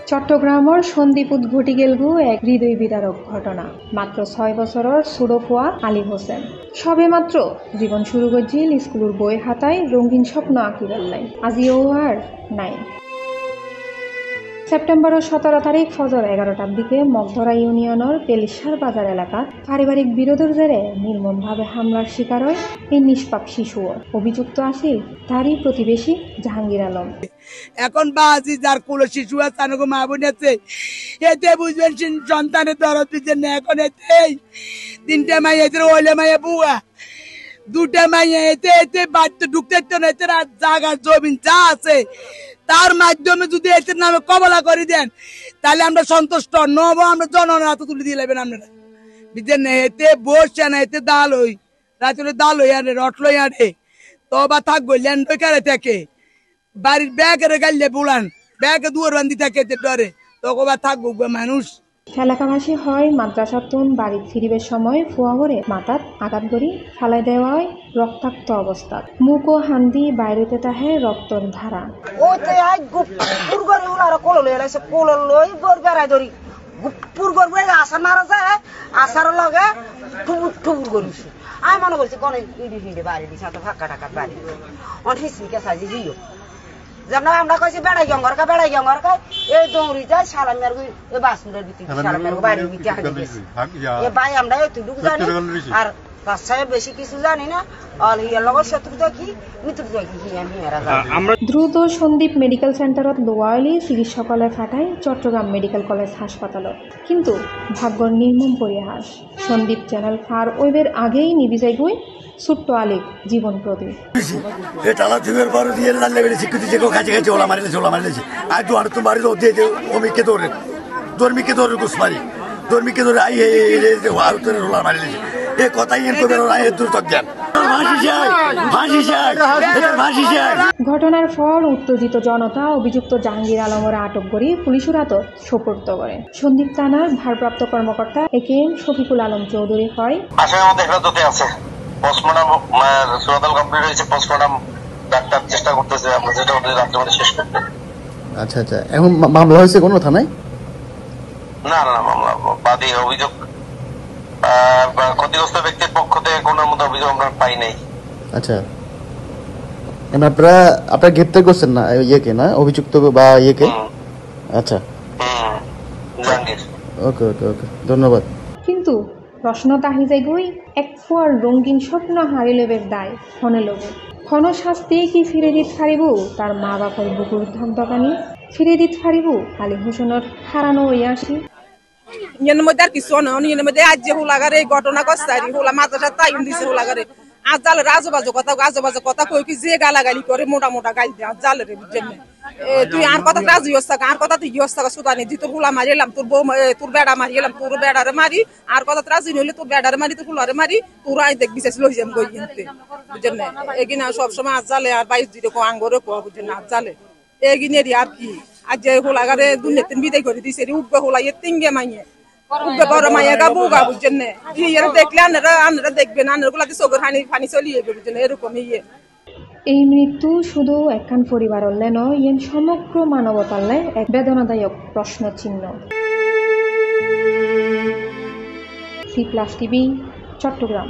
চট্টগ্রামৰ সন্দীপুত ঘটি গেলগু এক হৃদয় বিদারক ঘটনা। মাত্র 6 বছরের সুরফুয়া আলী হোসেন সবে মাত্র জীবন শুরু করছিল স্কুলের বই হাতায় রঙিন স্বপ্ন আঁকি বেললাই। আজিও আর নাই। সেপ্টেম্বরের 17 তারিখ ফজর 11টার দিকে মগধরা ইউনিয়নের পেলিশার বাজার এলাকাত পারিবারিক বিরোধের জেরে নির্মমভাবে হামলার শিকার হয় এই নিষ্পাপ শিশুও। অভিযুক্ত আছিল তারই প্রতিবেশী জাহাঙ্গীর আলম। এখন বাজি যার কোলে শিশু আছে আনগো মা বোন আছে এতে বুঝবেন সন্তানের দরদ দিচ্ছেন না। এখন এতেই 3টে মাইয়া এতে ওইলে মাইয়া বুয়া 2টে মাইয়া এতে এতে বাড়িতে ঢুকতে না। এতে জায়গা জমিন যা আছে তার মাধ্যমে যদি এদের নামে কবলা করে দেন তাহলে আমরা সন্তুষ্ট নব। আমরা জনগণের হাতে তুলে দিয়ে নেবেন আপনারা বুঝছেন না। এতে বসছে না এতে দাল হই রাত্রে দাল হই আরে রট লই আরে তো বা থাকবো ল্যান্ড বেকারে থেকে বাড়ির ব্যাগের গাইলে বুলান ব্যাগে দুয়ার বান্ধি থাকে ডরে তখন বা থাকবো মানুষ। এলাকাবাসী হয় মাদ্রাসাতুন বাড়ি ফিরিবার সময় ফুয়াগরে মাথাত আঘাত করি ফেলাই দেওয়া হয় রক্তাক্ত অবস্থাত। মুখ ও হান্দি বাইরেতে তাহে রক্তর ধারা। আসার লগে ঠুকুর করিস আমি মনে করছি কোন ইডি ফিডে বাড়ি দিস ফাঁকা টাকা বাড়ি অনেক হিসমিকে সাজি দিও যেমন আমরা কইছি বেড়াই গঙ্গরকা এই দৌড়ি যায় সালামিয়ার এই বাসুরের ভিতরে সালামিয়ার বাড়ির ভিতরে হাঁটে গেছি এ ভাই আমরা এতটুকু জানি আর বাসায় বেশি কিছু জানি না। অল হিয়ার লগর শত্রুতা কি মিত্রতা কি আমি এরা জানি। দ্রুত সন্দীপ মেডিকেল সেন্টারত লোয়াইলি চিকিৎসকলে ফাটাই চট্টগ্রাম মেডিকেল কলেজ হাসপাতালত। কিন্তু ভাগ্যর নির্মম পরিহাস সন্দীপ চ্যানেল ফার ওইবের আগেই নিবি যায় গই ছোট্ট আলিক জীবন প্রদীপ। টালা জীবের পর দিয়ে লাল্লে বেড়ে শিক্ষিত যে কাছে কাছে ওলা মারিলেছে আর তো আর তো বাড়ি দিয়ে অমিকে ধরে ধর্মীকে ধরে ঘুষমারি ধর্মীকে ধরে আই ওলা মারিলেছে এ কথাই ঘটনার পর উত্তেজিত জনতা অভিযুক্ত জাহাঙ্গীর আলমের আটক করে পুলিশের হাতত সোপর্দ করে। সন্দীপ থানার ভারপ্রাপ্ত কর্মকর্তা একেএম শফিকুল আলম চৌধুরী হয় চেষ্টা করতেছে আচ্ছা আচ্ছা এখন মামলা হয়েছে কোনো থানায়? না মামলা বাদী অভিযোগ ক্ষতিগ্রস্ত ব্যক্তির পক্ষ থেকে কোনো মতো অভিযোগ আমরা পাই নাই। আচ্ছা আপনারা গ্রেপ্তার করছেন না ইয়েকে না অভিযুক্ত বা ইয়েকে? আচ্ছা ওকে ওকে ওকে ধন্যবাদ। কিন্তু প্রশ্ন তাহি যায় গই এক ফুয়ার রঙিন স্বপ্ন হারিলেবের দায় ফনে লোবে ক্ষণ শাস্তি কি ফিরে দিতে পারিব তার মা বাপর বুকুর ধকধকানি ফিরে দিতে পারিব আলী হোসেনের হারানো ওই আসি। এর মধ্যে আর কিছু না এর মধ্যে আজ যে হুলাগারে এই ঘটনা করছে হুলা মাদ্রাসা তাই দিছে হুলাগারে আজ জালের আজবাজে কথা কই কি যে গালাগালি করে মোটা গাল দেয় জালের বুঝছেন তুই আর কথা রাজি হস আর কথা তুই হস সুদানি দি তোর হুলা মারিলাম তোর বউ তোর বেড়া মারিলাম তোর বেড়ারে মারি আর কথা রাজি নইলে তোর বেড়ারে মারি তোর হুলারে মারি তোর আই দেখ বিশেষ লই যাম গই হিনতে বুঝছেন না। এগিনা সব সময় আজ জালে আর 22 দিনে কো আঙ্গরে কো বুঝছেন না আজ জালে এগিনেরি আর কি আজ যে হুলাগারে দুনিয়াতে বিদায় করে দিছে রে উব্বে হুলা এ তিনগে মাইয়ে উব্বে বড় মাইয়া গাবুগা বুঝছেন না এর দেখলে আনরা দেখবেন আনরগুলাতে চোখের পানি চলিয়ে যাবে বুঝছেন এরকম ইয়ে। এই মৃত্যু শুধু একখান পরিবারের নয় ইয়েন সমগ্র মানবতার এক বেদনাদায়ক প্রশ্ন চিহ্ন। C+ TV Chittagong.